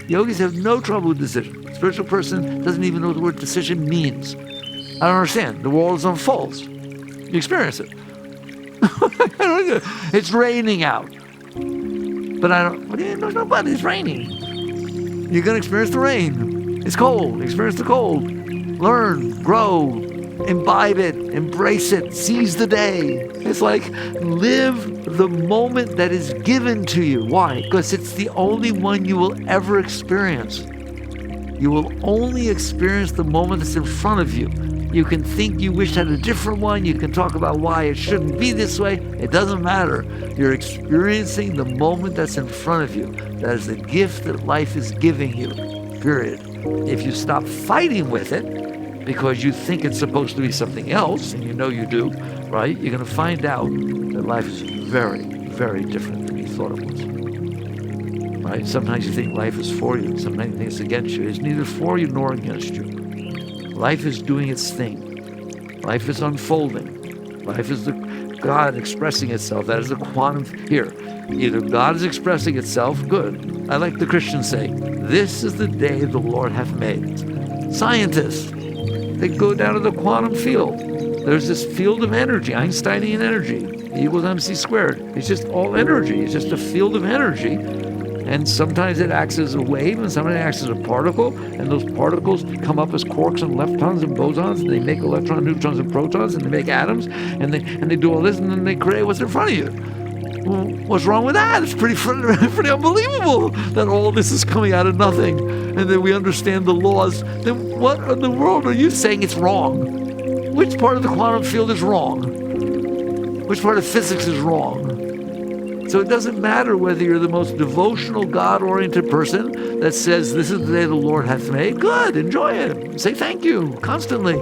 Yogis have no trouble with decision. Spiritual person doesn't even know what the word decision means. I don't understand. The world unfolds. You experience it. It's raining out. But I don't, what do you know about it? It's raining. You're going to experience the rain. It's cold. Experience the cold. Learn, grow, imbibe it, embrace it, seize the day. It's like live the moment that is given to you. Why? Because it's the only one you will ever experience. You will only experience the moment that's in front of you. You can think you wish had a different one. You can talk about why it shouldn't be this way. It doesn't matter. You're experiencing the moment that's in front of you. That is the gift that life is giving you, period. If you stop fighting with it because you think it's supposed to be something else, and you know you do, right? You're going to find out that life is very, very different than you thought it was. Right? Sometimes you think life is for you. Sometimes you think it's against you. It's neither for you nor against you. Life is doing its thing. Life is unfolding. Life is the God expressing itself. That is the quantum. Here, either God is expressing itself, good. I like the Christians say, this is the day the Lord hath made. Scientists, they go down to the quantum field. There's this field of energy, Einsteinian energy, E equals mc squared. It's just all energy. It's just a field of energy. And sometimes it acts as a wave, and sometimes it acts as a particle, and those particles come up as quarks and leptons and bosons, and they make electrons, neutrons, and protons, and they make atoms, and they do all this, and then they create what's in front of you. Well, what's wrong with that? It's pretty unbelievable that all this is coming out of nothing, and that we understand the laws. Then what in the world are you saying it's wrong? Which part of the quantum field is wrong? Which part of physics is wrong? So it doesn't matter whether you're the most devotional, God-oriented person that says, this is the day the Lord hath made. Good, enjoy it. Say thank you constantly,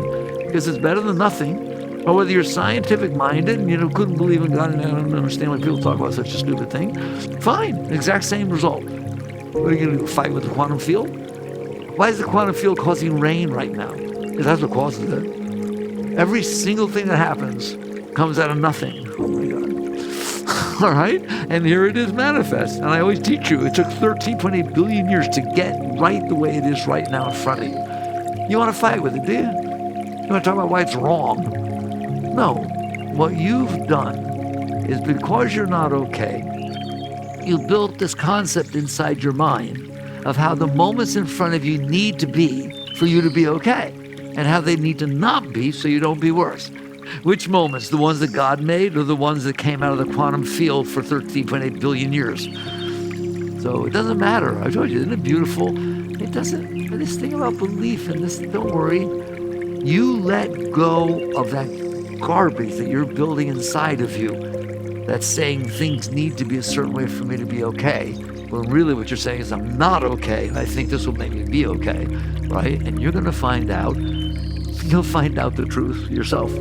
because it's better than nothing. Or whether you're scientific-minded and couldn't believe in God and I don't understand why people talk about such a stupid thing. Fine, exact same result. What are you going to do, fight with the quantum field? Why is the quantum field causing rain right now? Because that's what causes it. Every single thing that happens comes out of nothing. Oh my God. All right? And here it is manifest. And I always teach you, it took 13.8 billion years to get right the way it is right now in front of you. You want to fight with it, do you? You want to talk about why it's wrong? No. What you've done is because you're not okay, you built this concept inside your mind of how the moments in front of you need to be for you to be okay, and how they need to not be so you don't be worse. Which moments? The ones that God made or the ones that came out of the quantum field for 13.8 billion years? So it doesn't matter. I told you, isn't it beautiful? It doesn't, this thing about belief and this, don't worry. You let go of that garbage that you're building inside of you that's saying things need to be a certain way for me to be okay. When really what you're saying is I'm not okay, and I think this will make me be okay, right? And you're going to find out, you'll find out the truth yourself.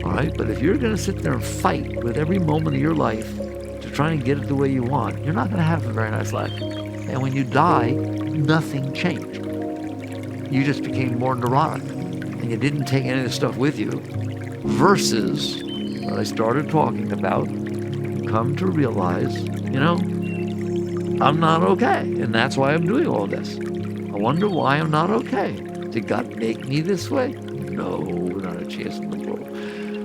All right, but if you're going to sit there and fight with every moment of your life to try and get it the way you want, you're not going to have a very nice life. And when you die, nothing changed. You just became more neurotic, and you didn't take any of the stuff with you. Versus what I started talking about, come to realize, I'm not okay, and that's why I'm doing all this. I wonder why I'm not okay. Did God make me this way? No, not a chance in the world.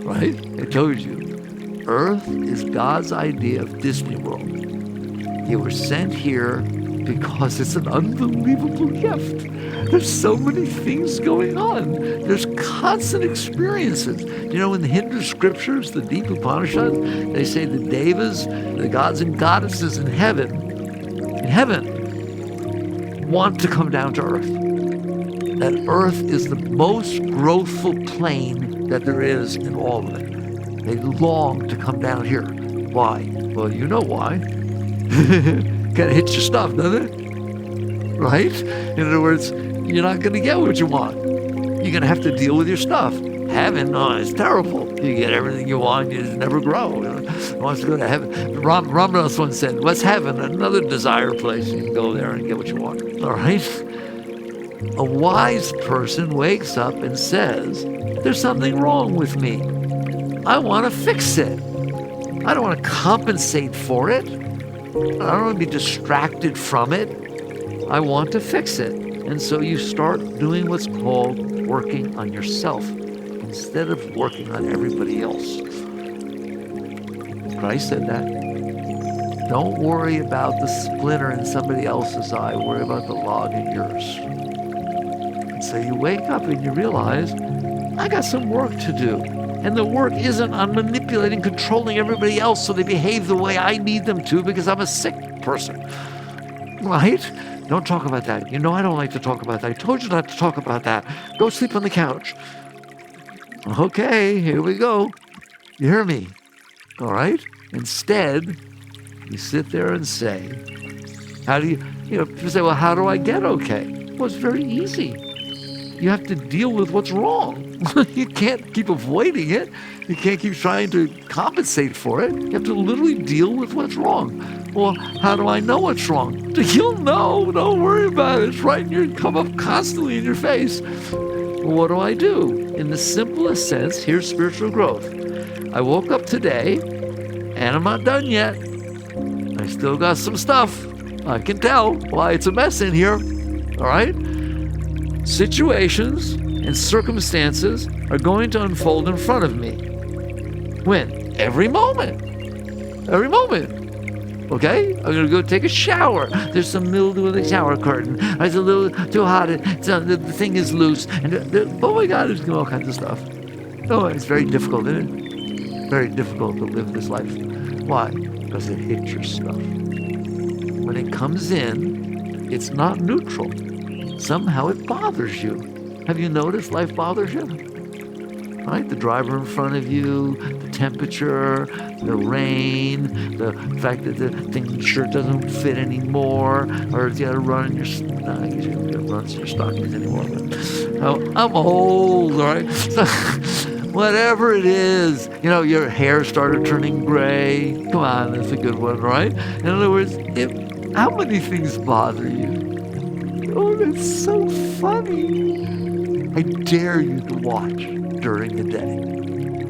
Right? I told you, Earth is God's idea of Disney World. You were sent here because it's an unbelievable gift. There's so many things going on. There's constant experiences. In the Hindu scriptures, the deep Upanishads, they say the devas, the gods and goddesses in heaven, want to come down to Earth. That Earth is the most growthful plane that there is in all of it. They long to come down here. Why? Well, you know why. Kind of hits your stuff, doesn't it? Right? In other words, you're not going to get what you want. You're going to have to deal with your stuff. Heaven, it's terrible. You get everything you want, you just never grow. Who wants to go to heaven? Ramadas once said, what's heaven? Another desire place. You can go there and get what you want. All right? A wise person wakes up and says, there's something wrong with me. I want to fix it. I don't want to compensate for it. I don't want to be distracted from it. I want to fix it. And so you start doing what's called working on yourself instead of working on everybody else. Christ said that. Don't worry about the splinter in somebody else's eye. Worry about the log in yours. And so you wake up and you realize, I got some work to do. And the work isn't on manipulating, controlling everybody else so they behave the way I need them to because I'm a sick person. Right? Don't talk about that. You know I don't like to talk about that. I told you not to talk about that. Go sleep on the couch. Okay, here we go. You hear me? All right? Instead, you sit there and say, how do people say, well, how do I get okay? Well, it's very easy. You have to deal with what's wrong. You can't keep avoiding it. You can't keep trying to compensate for it. You have to literally deal with what's wrong. Well, how do I know what's wrong? You'll know. Don't worry about it. It's right come up constantly in your face. Well, what do I do? In the simplest sense, here's spiritual growth. I woke up today, and I'm not done yet. I still got some stuff. I can tell why it's a mess in here. All right? Situations and circumstances are going to unfold in front of me. When? Every moment. Every moment. Okay? I'm going to go take a shower. There's some mildew in the shower curtain. It's a little too hot. The thing is loose. And oh my God, there's all kinds of stuff. Oh, it's very difficult, isn't it? Very difficult to live this life. Why? Because it hits your stuff. When it comes in, it's not neutral. Somehow it bothers you. Have you noticed life bothers you? Right? The driver in front of you, the temperature, the rain, the fact that the shirt doesn't fit anymore, or you got to run in your, I guess you don't run in your stockings anymore. But, I'm old, right? So, whatever it is, your hair started turning gray. Come on, that's a good one, right? In other words, how many things bother you? Oh, that's so funny. I dare you to watch during the day.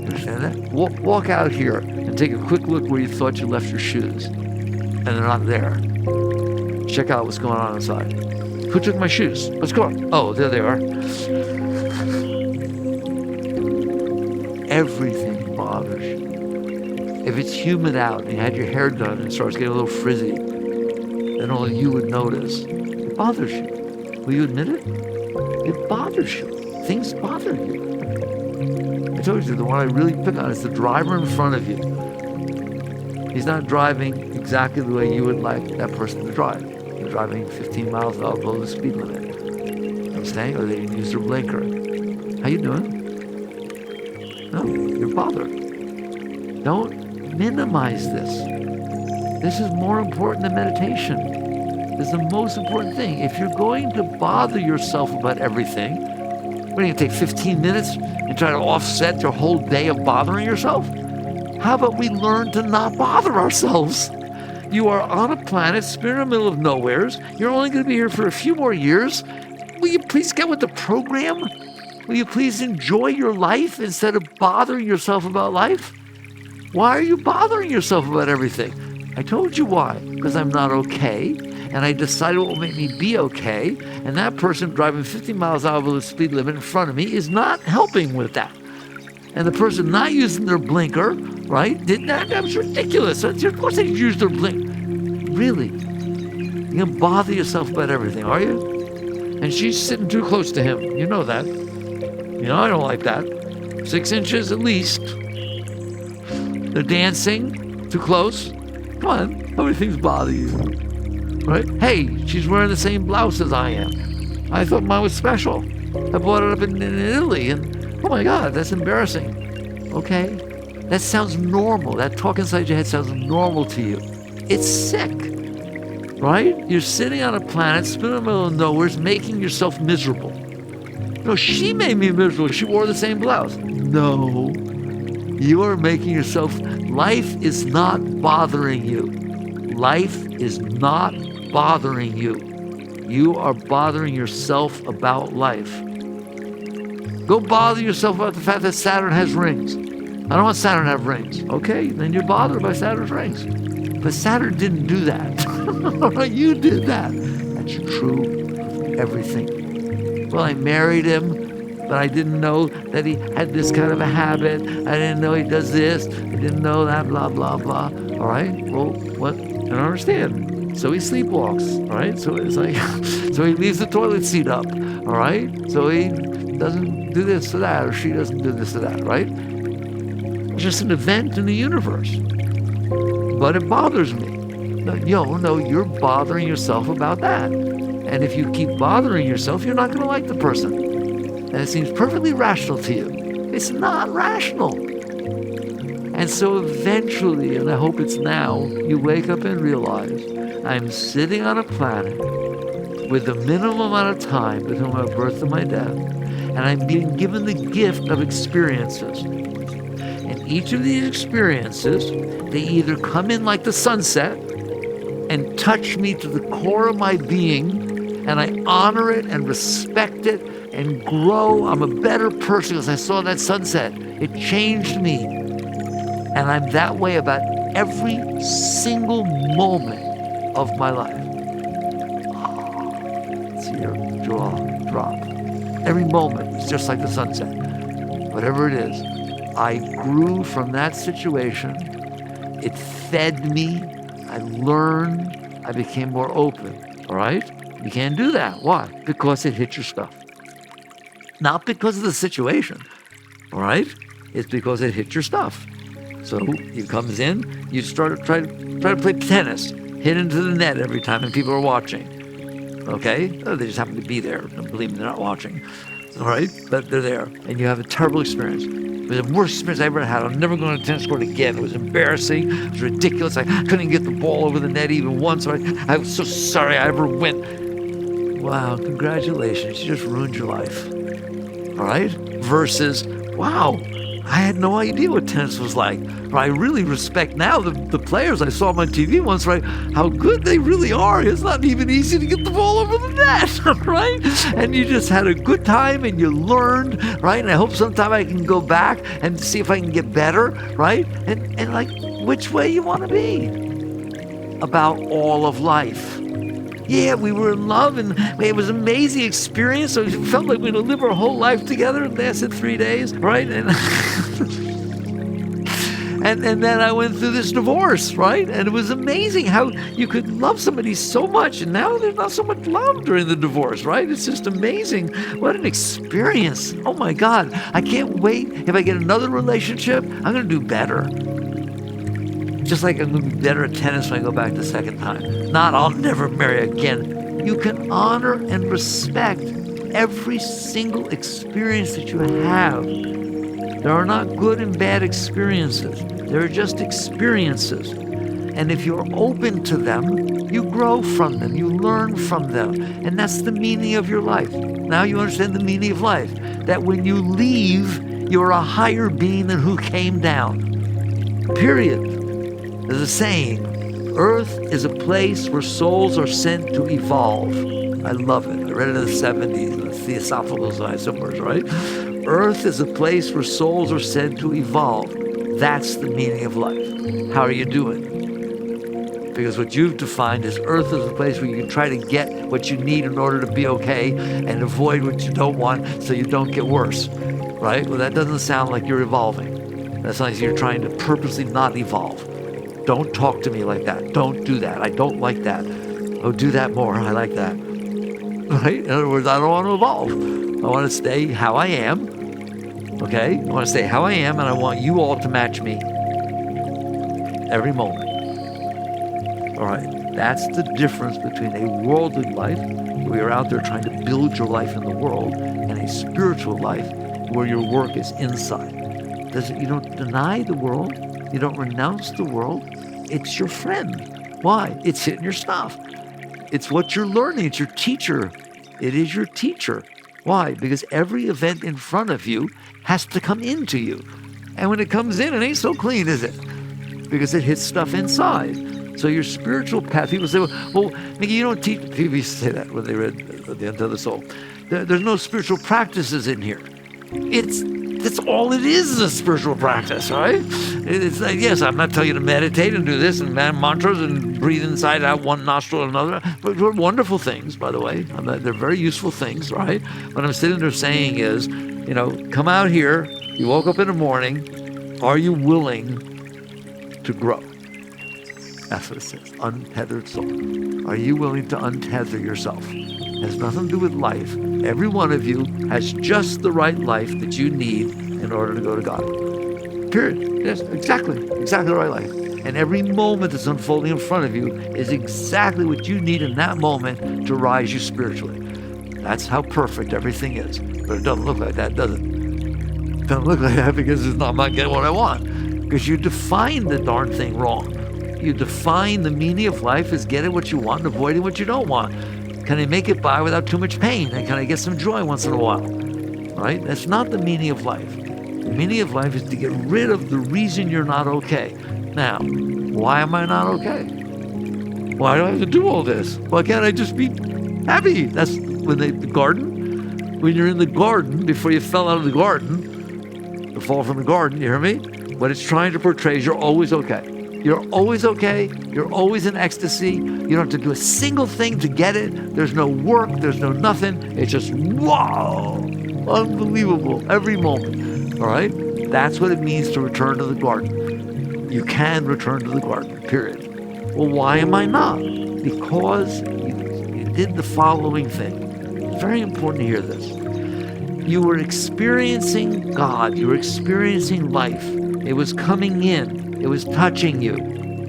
Understand that? Walk out here and take a quick look where you thought you left your shoes. And they're not there. Check out what's going on inside. Who took my shoes? What's going on? Oh, there they are. Everything bothers you. If it's humid out and you had your hair done and it starts getting a little frizzy, then only you would notice. It bothers you. Will you admit it? It bothers you. Things bother you. I told you, the one I really pick on is the driver in front of you. He's not driving exactly the way you would like that person to drive. They're driving 15 miles an hour below the speed limit. You know what I'm saying? Or they didn't use their blinker. How you doing? No, you're bothered. Don't minimize this. This is more important than meditation. This is the most important thing. If you're going to bother yourself about everything, what are you going to take 15 minutes and try to offset your whole day of bothering yourself? How about we learn to not bother ourselves? You are on a planet, spinning in the middle of nowheres. You're only going to be here for a few more years. Will you please get with the program? Will you please enjoy your life instead of bothering yourself about life? Why are you bothering yourself about everything? I told you why. Because I'm not okay. And I decided what will make me be okay, and that person driving 50 miles out over the speed limit in front of me is not helping with that. And the person not using their blinker, right, that was ridiculous. Of course they use their blinker. Really? You're going to bother yourself about everything, are you? And she's sitting too close to him. You know that. I don't like that. 6 inches at least. They're dancing too close. Come on, how many things bother you? Right? Hey, she's wearing the same blouse as I am. I thought mine was special. I bought it up in Italy, and oh my God, that's embarrassing. Okay? That sounds normal. That talk inside your head sounds normal to you. It's sick. Right? You're sitting on a planet, spinning in the middle of nowhere, making yourself miserable. No, she made me miserable. She wore the same blouse. No. You are making yourself... Life is not bothering you. Life is not bothering you. You are bothering yourself about life. Go bother yourself about the fact that Saturn has rings. I don't want Saturn to have rings. Okay, then you're bothered by Saturn's rings. But Saturn didn't do that. You did that. That's true of everything. Well, I married him, but I didn't know that he had this kind of a habit. I didn't know he does this. I didn't know that, blah, blah, blah. All right? Well, what? I don't understand. So he sleepwalks, all right? So it's like, so he leaves the toilet seat up, all right? So he doesn't do this or that, or she doesn't do this or that, right? It's just an event in the universe. But it bothers me. No, you're bothering yourself about that. And if you keep bothering yourself, you're not going to like the person. And it seems perfectly rational to you. It's not rational. And so eventually, and I hope it's now, you wake up and realize I'm sitting on a planet with the minimum amount of time between my birth and my death, and I'm being given the gift of experiences. And each of these experiences, they either come in like the sunset and touch me to the core of my being, and I honor it and respect it and grow. I'm a better person because I saw that sunset. It changed me. And I'm that way about every single moment of my life. See your jaw drop. Every moment is just like the sunset. Whatever it is, I grew from that situation. It fed me. I learned. I became more open. All right? You can't do that. Why? Because it hit your stuff. Not because of the situation. All right? It's because it hit your stuff. So he comes in, you try to play tennis, hit into the net every time, and people are watching. Okay? Oh, they just happen to be there. Don't believe me, they're not watching. All right? But they're there, and you have a terrible experience. It was the worst experience I ever had. I'm never going to a tennis court again. It was embarrassing. It was ridiculous. I couldn't get the ball over the net even once. I was so sorry I ever went. Wow, congratulations. You just ruined your life. All right? Versus, wow, I had no idea what tennis was like. But I really respect now the players I saw on TV once, right? How good they really are. It's not even easy to get the ball over the net, right? And you just had a good time and you learned, right? And I hope sometime I can go back and see if I can get better, right? And like, which way you want to be about all of life. Yeah, we were in love, and it was an amazing experience. So it felt like we were going to live our whole life together. And lasted 3 days, right? And and then I went through this divorce, right? And it was amazing how you could love somebody so much, and now there's not so much love during the divorce, right? It's just amazing. What an experience. Oh my God. I can't wait. If I get another relationship, I'm going to do better. Just like I'm going to be better at tennis when I go back the second time. Not, I'll never marry again. You can honor and respect every single experience that you have. There are not good and bad experiences. There are just experiences. And if you're open to them, you grow from them. You learn from them. And that's the meaning of your life. Now you understand the meaning of life. That when you leave, you're a higher being than who came down. Period. There's a saying, Earth is a place where souls are sent to evolve. I love it. I read it in the 70s in the Theosophical Science somewhere, right? Earth is a place where souls are sent to evolve. That's the meaning of life. How are you doing? Because what you've defined is Earth is a place where you can try to get what you need in order to be okay and avoid what you don't want so you don't get worse, right? Well, that doesn't sound like you're evolving. That sounds like you're trying to purposely not evolve. Don't talk to me like that. Don't do that. I don't like that. Oh, do that more. I like that. Right? In other words, I don't want to evolve. I want to stay how I am. Okay? I want to stay how I am, and I want you all to match me every moment. All right? That's the difference between a worldly life, where you're out there trying to build your life in the world, and a spiritual life where your work is inside. You don't deny the world. You don't renounce the world. It's your friend. Why? It's hitting your stuff. It's what you're learning. It's your teacher. It is your teacher. Why? Because every event in front of you has to come into you. And when it comes in, it ain't so clean, is it? Because it hits stuff inside. So your spiritual path, people say, well, Mickey, you don't teach. People used to say that when they read The Unto the Soul. There's no spiritual practices in here. It's That's all it is a spiritual practice, right? It's like, yes, I'm not telling you to meditate and do this and mantras and breathe inside out one nostril and another. But they're wonderful things, by the way. They're very useful things, right? What I'm sitting there saying is, come out here. You woke up in the morning. Are you willing to grow? That's what it says. Untethered soul. Are you willing to untether yourself? It has nothing to do with life. Every one of you has just the right life that you need in order to go to God. Period. Yes, exactly the right life. And every moment that's unfolding in front of you is exactly what you need in that moment to rise you spiritually. That's how perfect everything is. But it doesn't look like that, does it? It doesn't look like that because I'm not getting what I want. Because you define the darn thing wrong. You define the meaning of life as getting what you want and avoiding what you don't want. Can I make it by without too much pain? And can I get some joy once in a while? Right? That's not the meaning of life. The meaning of life is to get rid of the reason you're not okay. Now, why am I not okay? Why do I have to do all this? Why can't I just be happy? That's when the garden. When you're in the garden, before you fell out of the garden, the fall from the garden, you hear me? What it's trying to portray is you're always okay. You're always okay. You're always in ecstasy. You don't have to do a single thing to get it. There's no work. There's no nothing. It's just, wow, unbelievable every moment. All right? That's what it means to return to the garden. You can return to the garden, period. Well, why am I not? Because you did the following thing. It's very important to hear this. You were experiencing God. You were experiencing life. It was coming in. It was touching you.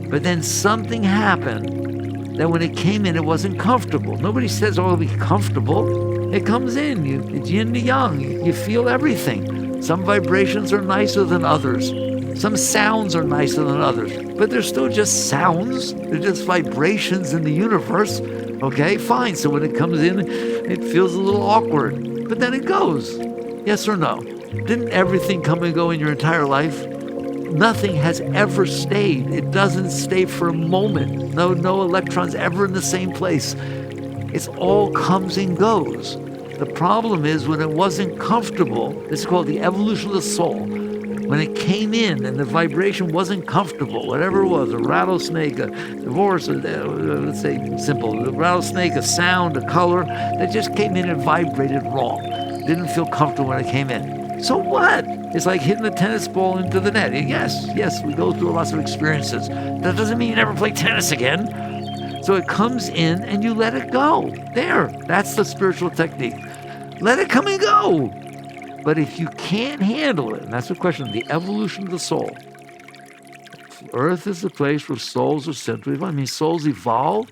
But then something happened that when it came in, it wasn't comfortable. Nobody says, oh, it'll be comfortable. It comes in. It's yin to yang. You feel everything. Some vibrations are nicer than others. Some sounds are nicer than others. But they're still just sounds. They're just vibrations in the universe. Okay, fine. So when it comes in, it feels a little awkward. But then it goes. Yes or no? Didn't everything come and go in your entire life? Nothing has ever stayed. It doesn't stay for a moment. No electrons ever in the same place. It's all comes and goes. The problem is when it wasn't comfortable, this is called the evolution of the soul. When it came in and the vibration wasn't comfortable, whatever it was, a rattlesnake, a divorce, let's say simple, a rattlesnake, a sound, a color, that just came in and vibrated wrong. Didn't feel comfortable when it came in. So what? It's like hitting a tennis ball into the net. Yes, we go through lots of experiences. That doesn't mean you never play tennis again. So it comes in and you let it go. There, that's the spiritual technique. Let it come and go. But if you can't handle it, and that's the question, the evolution of the soul. Earth is the place where souls are sent to evolve. I mean, souls evolve.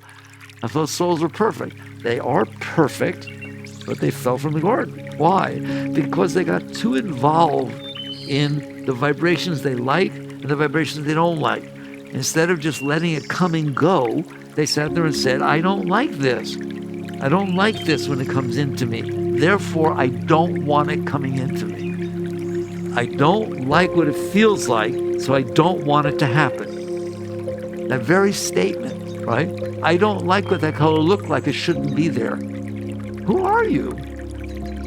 I thought souls were perfect. They are perfect, but they fell from the garden. Why? Because they got too involved in the vibrations they like and the vibrations they don't like. Instead of just letting it come and go, they sat there and said, I don't like this. I don't like this when it comes into me. Therefore, I don't want it coming into me. I don't like what it feels like, so I don't want it to happen. That very statement, right? I don't like what that color looked like. It shouldn't be there. Who are you?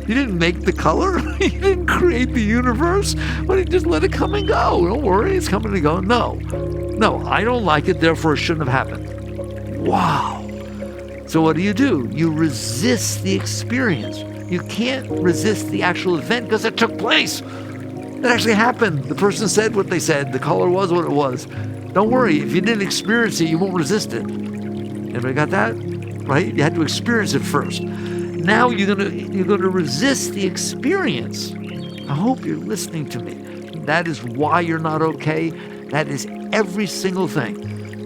You didn't make the color. You didn't create the universe. But you just let it come and go. Don't worry, it's coming and go. No, I don't like it, therefore it shouldn't have happened. Wow. So what do? You resist the experience. You can't resist the actual event because it took place. It actually happened. The person said what they said. The color was what it was. Don't worry, if you didn't experience it, you won't resist it. Everybody got that? Right? You had to experience it first. Now you're gonna resist the experience. I hope you're listening to me. That is why you're not okay. That is every single thing.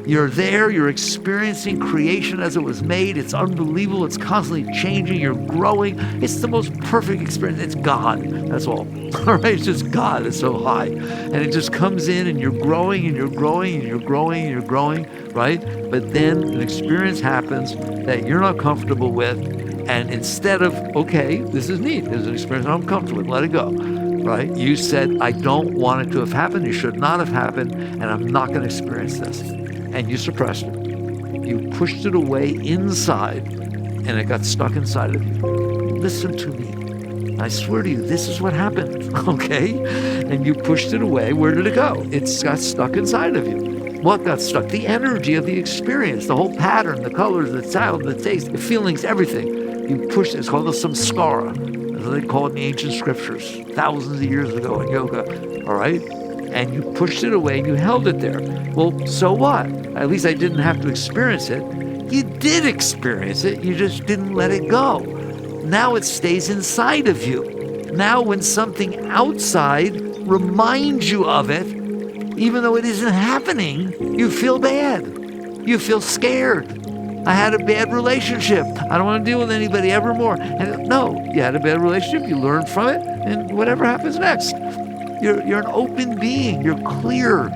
You're there, you're experiencing creation as it was made. It's unbelievable. It's constantly changing. You're growing. It's the most perfect experience. It's God. That's all. All right? It's just God. It's so high. And it just comes in and you're growing and you're growing and you're growing and you're growing, right? But then an experience happens that you're not comfortable with. And instead of, okay, this is neat. This is an experience I'm comfortable with. Let it go. Right? You said, I don't want it to have happened. It should not have happened. And I'm not going to experience this. And you suppressed it. You pushed it away inside, and it got stuck inside of you. Listen to me. I swear to you, this is what happened, okay? And you pushed it away. Where did it go? It got stuck inside of you. What got stuck? The energy of the experience, the whole pattern, the colors, the sound, the taste, the feelings, everything. You pushed it. It's called the samskara. That's what they call it in the ancient scriptures, thousands of years ago in yoga, all right? And you pushed it away and you held it there. Well, so what? At least I didn't have to experience it. You did experience it, you just didn't let it go. Now it stays inside of you. Now when something outside reminds you of it, even though it isn't happening, you feel bad. You feel scared. I had a bad relationship. I don't want to deal with anybody ever more. And no, you had a bad relationship, you learned from it, and whatever happens next. You're an open being, you're clear.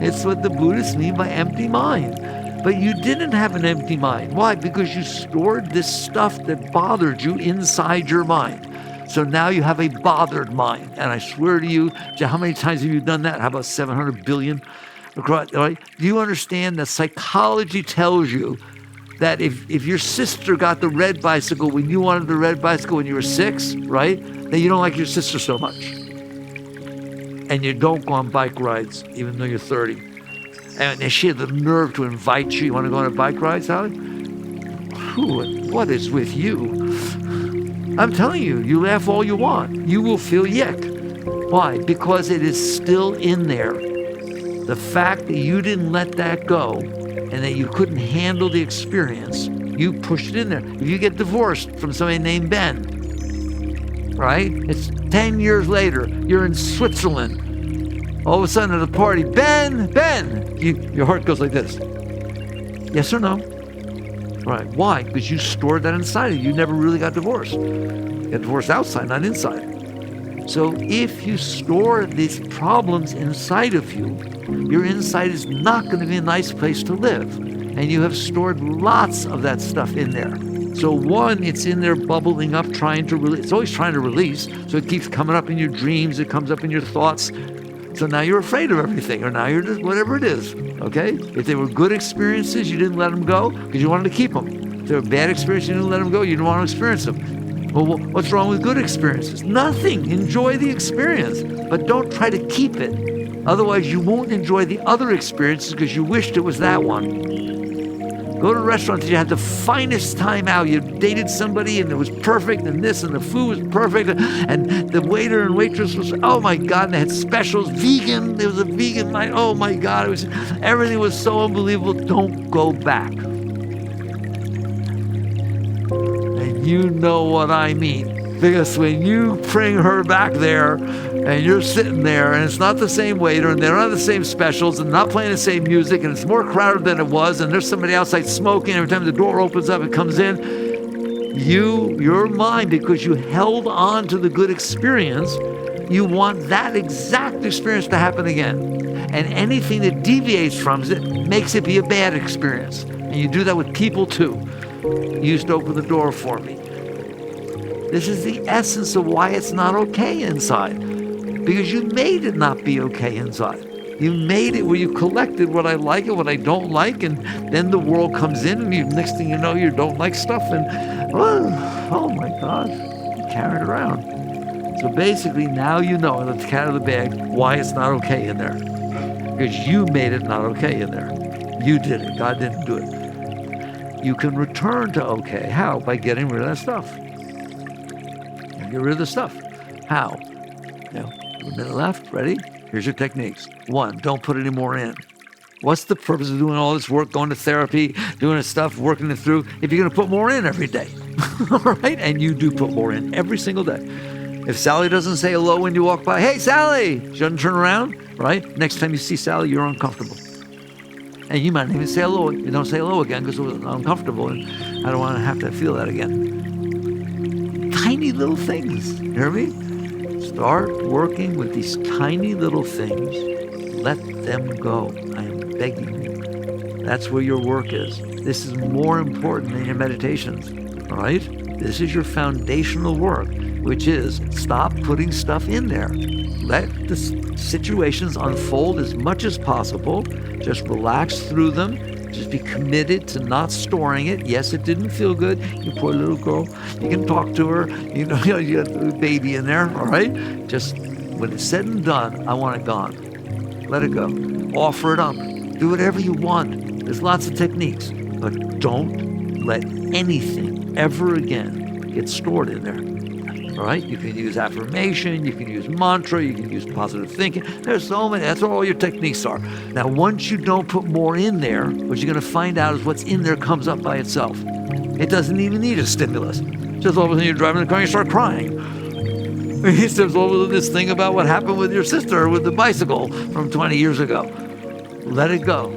It's what the Buddhists mean by empty mind. But you didn't have an empty mind. Why? Because you stored this stuff that bothered you inside your mind. So now you have a bothered mind. And I swear to you, how many times have you done that? How about 700 billion? Right? Do you understand that psychology tells you that if your sister got the red bicycle when you wanted the red bicycle when you were 6, right? Then you don't like your sister so much. And you don't go on bike rides, even though you're 30. And she had the nerve to invite you. You want to go on a bike ride, Sally? What is with you? I'm telling you, you laugh all you want. You will feel yick. Why? Because it is still in there. The fact that you didn't let that go and that you couldn't handle the experience, you pushed it in there. If you get divorced from somebody named Ben, right? It's 10 years later, you're in Switzerland. All of a sudden at a party, Ben, your heart goes like this. Yes or no? Right. Why? Because you stored that inside of you. You never really got divorced. You got divorced outside, not inside. So if you store these problems inside of you, your inside is not going to be a nice place to live. And you have stored lots of that stuff in there. So one, it's in there bubbling up, trying to release. It's always trying to release. So it keeps coming up in your dreams. It comes up in your thoughts. So now you're afraid of everything, or now you're just whatever it is, okay? If they were good experiences, you didn't let them go because you wanted to keep them. If they were bad experiences, you didn't let them go, you didn't want to experience them. Well, what's wrong with good experiences? Nothing. Enjoy the experience, but don't try to keep it. Otherwise, you won't enjoy the other experiences because you wished it was that one. Go to restaurants, you had the finest time out. You dated somebody and it was perfect and this and the food was perfect and the waiter and waitress was, oh my God, and they had specials, vegan. There was a vegan night. Oh my God, everything was so unbelievable. Don't go back. And you know what I mean. Because when you bring her back there and you're sitting there and it's not the same waiter and they're not the same specials and not playing the same music and it's more crowded than it was and there's somebody outside smoking every time the door opens up and comes in, your mind, because you held on to the good experience, you want that exact experience to happen again. And anything that deviates from it makes it be a bad experience. And you do that with people too. You used to open the door for me. This is the essence of why it's not okay inside. Because you made it not be okay inside. You made it where you collected what I like and what I don't like, and then the world comes in, and next thing you know, you don't like stuff, and oh my God, you carry it around. So basically, now you know, and it's cat out of the bag, why it's not okay in there. Because you made it not okay in there. You did it. God didn't do it. You can return to okay. How? By getting rid of that stuff. Get rid of the stuff. How? A minute left. Ready? Here's your techniques. 1, don't put any more in. What's the purpose of doing all this work, going to therapy, doing this stuff, working it through, if you're going to put more in every day? All right? And you do put more in every single day. If Sally doesn't say hello when you walk by, hey, Sally, she doesn't turn around, right? Next time you see Sally, you're uncomfortable. And you might even say hello. You don't say hello again because it was uncomfortable, and I don't want to have to feel that again. Tiny little things, you hear me? Start working with these tiny little things. Let them go. I am begging you. That's where your work is. This is more important than your meditations, all right? This is your foundational work, which is stop putting stuff in there. Let the situations unfold as much as possible. Just relax through them. Just be committed to not storing it. Yes, it didn't feel good. You poor little girl. You can talk to her. You know, you got a baby in there, all right? Just when it's said and done, I want it gone. Let it go. Offer it up. Do whatever you want. There's lots of techniques, but don't let anything ever again get stored in there. All right? You can use affirmation, you can use mantra, you can use positive thinking. There's so many. That's what all your techniques are. Now, once you don't put more in there, what you're going to find out is what's in there comes up by itself. It doesn't even need a stimulus. Just all of a sudden you're driving the car and you start crying. There's all of this thing about what happened with your sister with the bicycle from 20 years ago. Let it go.